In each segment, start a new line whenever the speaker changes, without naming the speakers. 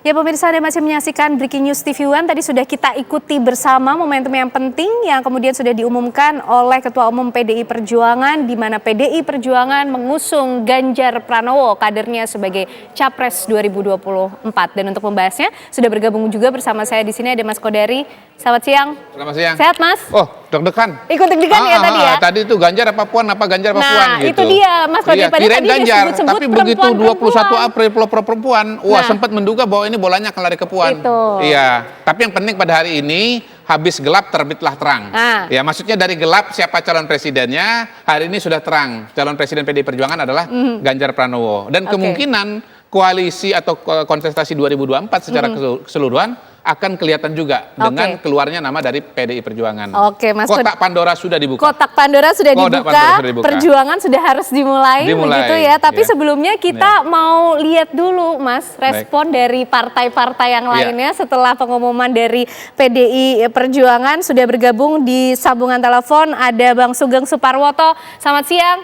Ya pemirsa, Anda masih menyaksikan Breaking News TV One. Tadi sudah kita ikuti bersama momentum yang penting yang kemudian sudah diumumkan oleh Ketua Umum PDI Perjuangan, di mana PDI Perjuangan mengusung Ganjar Pranowo kadernya sebagai Capres 2024. Dan untuk membahasnya sudah bergabung juga bersama saya di sini ada Mas Kodari. Selamat siang.
Selamat siang.
Sehat Mas?
Oh, deg-degan.
Ikut deg-degan ya tadi ya?
Tadi itu Ganjar apa Puan, apa Ganjar apa Puan
Nah,
gitu.
itu dia Mas Kodari.
Iya, kirain Ganjar, tapi begitu 21
perempuan.
April pelopor perempuan, wah sempat menduga bahwa ini bolanya akan lari ke Puan. Iya, tapi yang penting pada hari ini habis gelap terbitlah terang. Ya, maksudnya dari gelap siapa calon presidennya, hari ini sudah terang. Calon presiden PDI Perjuangan adalah Ganjar Pranowo. Dan kemungkinan koalisi atau kontestasi 2024 secara keseluruhan akan kelihatan juga dengan keluarnya nama dari PDI Perjuangan. Oke, Mas. Kotak Pandora sudah dibuka.
Kotak Pandora sudah dibuka. Perjuangan sudah harus dimulai. Begitu ya. Tapi sebelumnya kita mau lihat dulu, Mas, respon dari partai-partai yang lainnya setelah pengumuman dari PDI Perjuangan. Sudah bergabung di sambungan telepon ada Bang Sugeng Suparwoto. Selamat siang.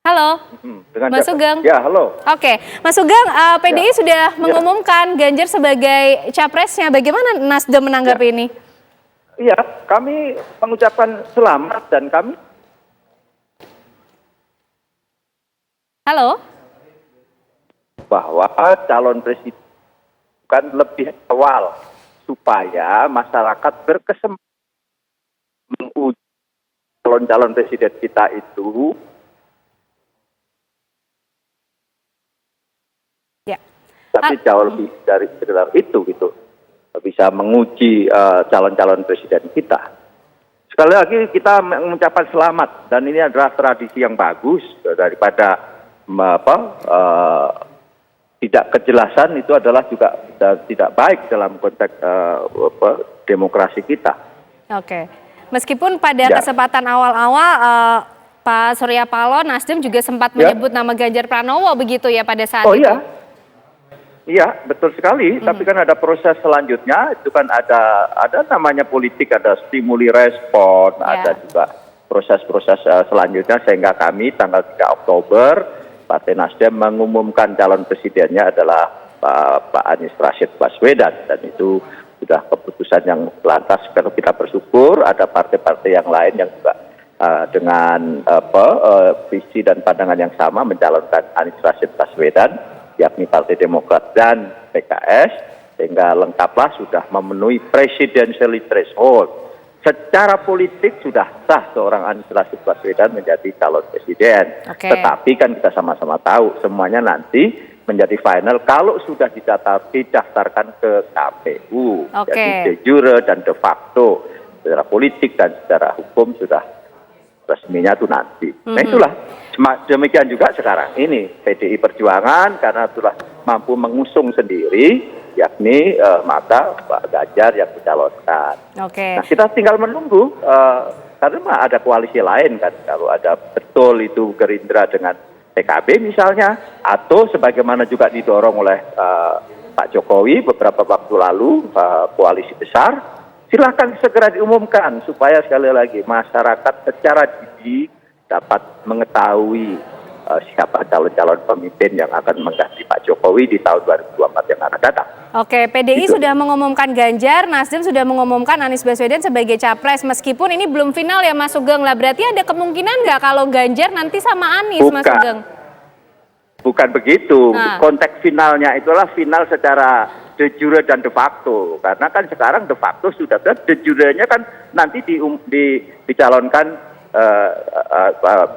Halo, Mas Sugeng.
Ya, halo.
Oke, Mas Sugeng, PDI sudah mengumumkan Ganjar sebagai capresnya. Bagaimana Nasdem menanggapi ini?
Iya, kami mengucapkan selamat dan kami.
Halo.
Bahwa calon presiden kan lebih awal supaya masyarakat berkesempatan menguji calon-calon presiden kita itu. Tapi jauh lebih dari sekedar itu gitu, bisa menguji calon-calon presiden kita. Sekali lagi kita mengucapkan selamat dan ini adalah tradisi yang bagus daripada tidak kejelasan itu adalah juga tidak baik dalam konteks demokrasi kita. Oke,
meskipun pada kesempatan awal-awal Pak Surya Paloh Nasdem juga sempat menyebut nama Ganjar Pranowo begitu ya pada saat itu.
Iya, betul sekali. Tapi kan ada proses selanjutnya, itu kan ada namanya politik, ada stimuli respon, ada juga proses-proses selanjutnya sehingga kami tanggal 3 Oktober Partai Nasdem mengumumkan calon presidennya adalah Pak Anies Rashid Baswedan dan itu sudah keputusan yang lantas. Kalau kita bersyukur ada partai-partai yang lain yang juga dengan visi dan pandangan yang sama mencalonkan Anies Rashid Baswedan, yakni Partai Demokrat dan PKS, sehingga lengkaplah sudah memenuhi presidential threshold. Secara politik sudah sah seorang Anies Rashid Baswedan menjadi calon presiden. Tetapi kan kita sama-sama tahu semuanya nanti menjadi final kalau sudah didaftarkan ke KPU. Jadi de jure dan de facto secara politik dan secara hukum sudah resminya itu nanti. Nah itulah demikian juga sekarang ini PDI Perjuangan karena sudah mampu mengusung sendiri yakni maka Pak Ganjar yang dicalonkan. Nah kita tinggal menunggu karena ada koalisi lain kan, kalau ada betul itu Gerindra dengan PKB misalnya atau sebagaimana juga didorong oleh Pak Jokowi beberapa waktu lalu koalisi besar. Silahkan segera diumumkan supaya sekali lagi masyarakat secara dini dapat mengetahui siapa calon-calon pemimpin yang akan mengganti Pak Jokowi di tahun 2024 yang akan datang. Oke,
PDI sudah mengumumkan Ganjar, Nasdem sudah mengumumkan Anies Baswedan sebagai capres. Meskipun ini belum final ya Mas Sugeng lah, berarti ada kemungkinan nggak kalau Ganjar nanti sama Anies, Mas Sugeng?
Bukan begitu, konteks finalnya itulah final secara de jure dan de facto, karena kan sekarang de facto sudah de jurenya kan nanti dicalonkan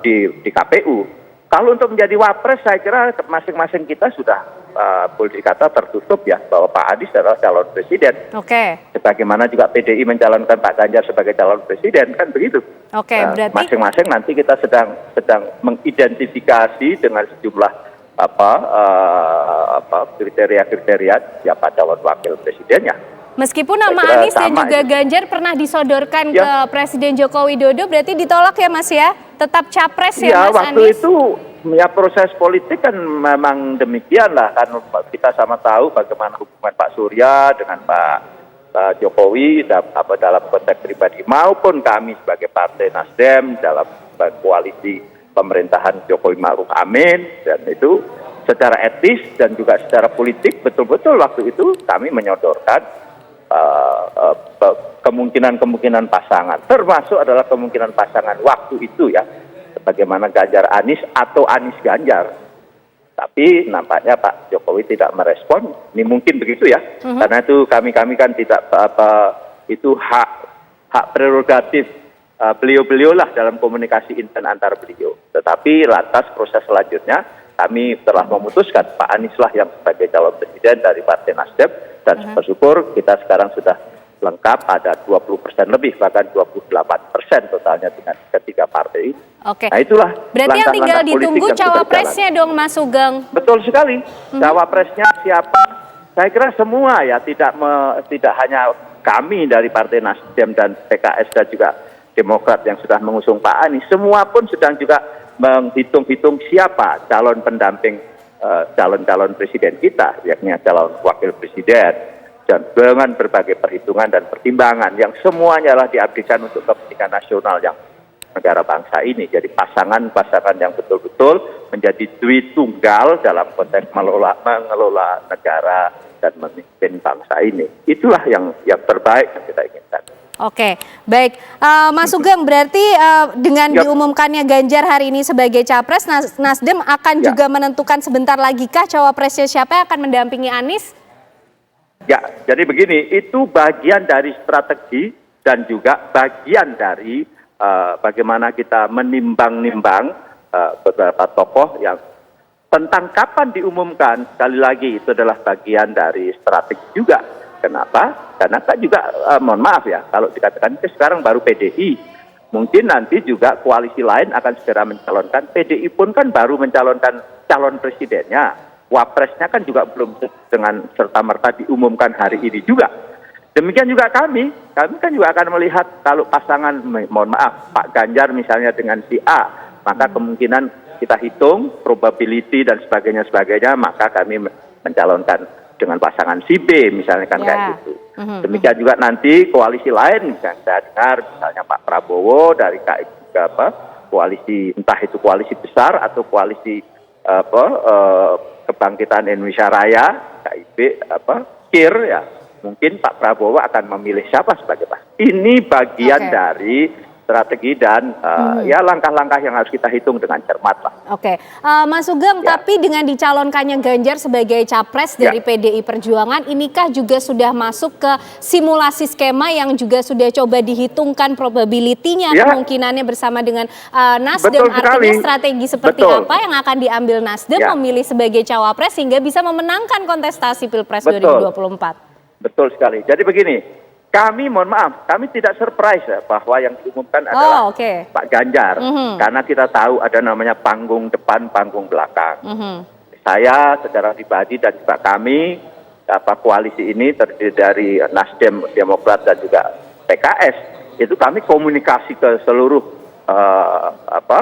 di KPU. Kalau untuk menjadi wapres saya kira masing-masing kita sudah boleh dikata tertutup ya bahwa Pak Anies adalah calon presiden. Sebagaimana juga PDI mencalonkan Pak Ganjar sebagai calon presiden kan begitu. Berarti masing-masing nanti kita sedang mengidentifikasi dengan sejumlah kriteria-kriteria siapa calon wakil presidennya.
Meskipun nama Anies dan juga Ganjar pernah disodorkan ke Presiden Joko Widodo, berarti ditolak ya Mas ya? Tetap capres ya Mas Anies?
Waktu itu ya proses politik kan memang demikian lah, kan kita sama tahu bagaimana hubungan Pak Surya dengan Pak Jokowi dalam konteks pribadi maupun kami sebagai Partai Nasdem dalam koalisi pemerintahan Jokowi Ma'ruf Amin, dan itu secara etis dan juga secara politik betul-betul waktu itu kami menyodorkan kemungkinan pasangan, termasuk adalah kemungkinan pasangan waktu itu ya, bagaimana Ganjar Anies atau Anies Ganjar. Tapi nampaknya Pak Jokowi tidak merespon. Ini mungkin begitu ya, karena itu kami kan tidak itu hak prerogatif beliau-beliau lah dalam komunikasi intern antar beliau. Tetapi lantas proses selanjutnya kami telah memutuskan Pak Anies lah yang sebagai calon presiden dari Partai Nasdem, dan bersyukur kita sekarang sudah lengkap, ada 20% lebih, bahkan 28% totalnya dengan ketiga partai ini.
Oke.
Nah itulah
berarti yang tinggal ditunggu cawapresnya dong Mas Sugeng.
Betul sekali. Cawapresnya siapa? Saya kira semua ya, tidak hanya kami dari Partai Nasdem dan PKS dan juga Demokrat yang sudah mengusung Pak Anies, semua pun sedang juga menghitung-hitung siapa calon pendamping calon-calon presiden kita, yakni calon wakil presiden, dan dengan berbagai perhitungan dan pertimbangan yang semuanya lah diabdikan untuk kepentingan nasional yang negara bangsa ini. Jadi pasangan-pasangan yang betul-betul menjadi duit tunggal dalam konteks mengelola negara dan memimpin bangsa ini. Itulah yang terbaik yang kita inginkan.
Oke, baik. Mas Sugeng, berarti dengan diumumkannya Ganjar hari ini sebagai capres, Nasdem akan juga menentukan sebentar lagi kah cawapresnya siapa yang akan mendampingi Anies?
Ya, jadi begini, itu bagian dari strategi dan juga bagian dari bagaimana kita menimbang-nimbang beberapa tokoh yang tentang kapan diumumkan. Sekali lagi itu adalah bagian dari strategi juga. Kenapa? Karena kan juga, mohon maaf ya, kalau dikatakan itu sekarang baru PDI, mungkin nanti juga koalisi lain akan segera mencalonkan. PDI pun kan baru mencalonkan calon presidennya, wapresnya kan juga belum dengan serta-merta diumumkan hari ini juga. Demikian juga kami kan juga akan melihat kalau pasangan, mohon maaf, Pak Ganjar misalnya dengan si A, maka kemungkinan kita hitung probability dan sebagainya, maka kami mencalonkan dengan pasangan si B misalnya kan kayak gitu. Demikian juga nanti koalisi lain, misalnya saya dengar misalnya Pak Prabowo dari koalisi, entah itu koalisi besar atau koalisi Kebangkitan Indonesia Raya, KIB, KIR ya, mungkin Pak Prabowo akan memilih siapa sebagai pasangan. Ini bagian dari strategi dan ya langkah-langkah yang harus kita hitung dengan cermat lah.
Oke, Mas Sugeng, tapi dengan dicalonkannya Ganjar sebagai capres dari PDI Perjuangan, inikah juga sudah masuk ke simulasi skema yang juga sudah coba dihitungkan probability-nya, kemungkinannya bersama dengan Nasdem, artinya strategi seperti apa yang akan diambil Nasdem memilih sebagai cawapres sehingga bisa memenangkan kontestasi Pilpres 2024?
Betul sekali. Jadi begini, kami mohon maaf, kami tidak surprise ya, bahwa yang diumumkan adalah Pak Ganjar, karena kita tahu ada namanya panggung depan, panggung belakang. Saya secara pribadi dan juga kami, koalisi ini terdiri dari Nasdem, Demokrat dan juga PKS, itu kami komunikasi ke seluruh ke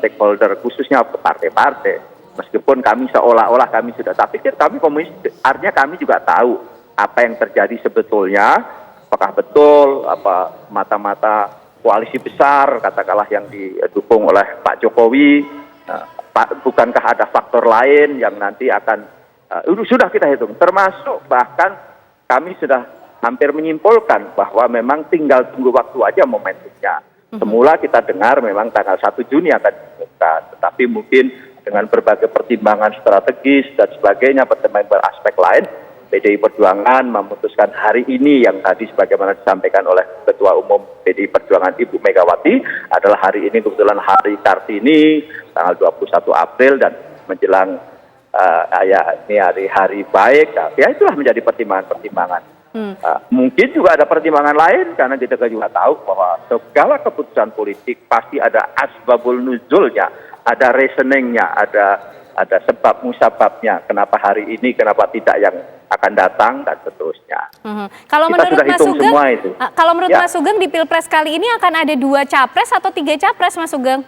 stakeholder, khususnya ke partai-partai. Meskipun kami seolah-olah kami sudah, tapi kami komunikasi, artinya kami juga tahu apa yang terjadi sebetulnya. Apakah betul mata-mata koalisi besar katakanlah yang didukung oleh Pak Jokowi, bukankah ada faktor lain yang nanti akan sudah kita hitung, termasuk bahkan kami sudah hampir menyimpulkan bahwa memang tinggal tunggu waktu aja momentumnya. Semula kita dengar memang tanggal 1 Juni akan diumumkan, tetapi mungkin dengan berbagai pertimbangan strategis dan sebagainya, pertimbangan aspek lain, PDI Perjuangan memutuskan hari ini yang tadi sebagaimana disampaikan oleh Ketua Umum PDI Perjuangan Ibu Megawati adalah hari ini kebetulan hari Kartini tanggal 21 April dan menjelang ini hari baik. Ya itulah menjadi pertimbangan-pertimbangan. Mungkin juga ada pertimbangan lain karena kita juga tahu bahwa segala keputusan politik pasti ada asbabul nuzulnya, ada reasoningnya, ada sebab musababnya, kenapa hari ini, kenapa tidak yang akan datang dan seterusnya.
Kalau
kita
menurut
sudah
Mas
hitung
Sugeng,
semua itu.
Kalau menurut Mas Sugeng di Pilpres kali ini akan ada 2 capres atau 3 capres, Mas Sugeng?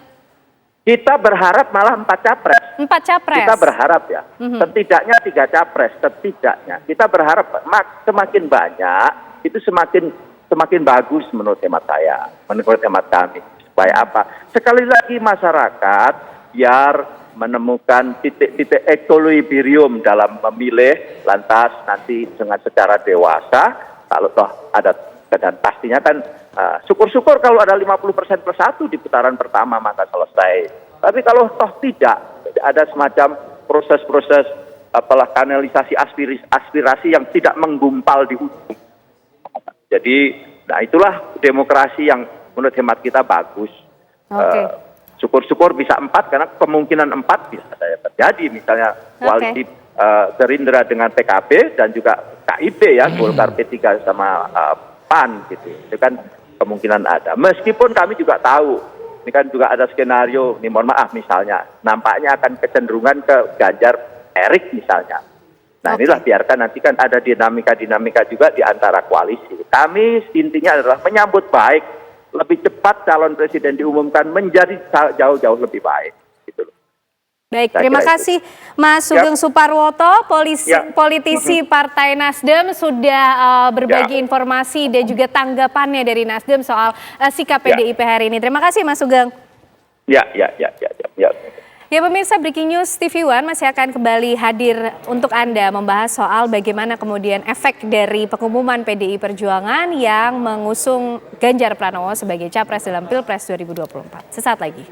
Kita berharap malah 4 capres.
4 capres.
Kita berharap ya, setidaknya 3 capres, setidaknya. Kita berharap semakin banyak itu semakin bagus menurut hemat saya, menurut hemat kami. Supaya apa? Sekali lagi masyarakat biar menemukan titik-titik equilibrium dalam memilih, lantas nanti dengan secara dewasa, kalau toh ada, dan pastinya kan syukur-syukur kalau ada 50% plus 1 di putaran pertama maka selesai. Tapi kalau toh tidak, ada semacam proses-proses kanalisasi aspirasi yang tidak menggumpal di ujung. Jadi, nah itulah demokrasi yang menurut hemat kita bagus. Syukur-syukur bisa 4 karena kemungkinan 4 bisa saja terjadi, misalnya koalisi Gerindra dengan PKB dan juga KIB ya, Golkar, P3 sama PAN gitu. Itu kan kemungkinan ada. Meskipun kami juga tahu, ini kan juga ada skenario, ini mohon maaf misalnya, nampaknya akan kecenderungan ke Ganjar Erik misalnya. Nah inilah biarkan nanti kan ada dinamika-dinamika juga di antara koalisi. Kami intinya adalah menyambut baik, lebih cepat calon presiden diumumkan menjadi jauh-jauh lebih baik. Gitu loh.
Baik, terima kasih Mas Sugeng Suparwoto, politisi Partai Nasdem sudah berbagi informasi dan juga tanggapannya dari Nasdem soal sikap PDIP hari ini. Terima kasih Mas Sugeng. Ya, pemirsa, Breaking News TV One masih akan kembali hadir untuk Anda membahas soal bagaimana kemudian efek dari pengumuman PDI Perjuangan yang mengusung Ganjar Pranowo sebagai capres dalam Pilpres 2024. Sesaat lagi.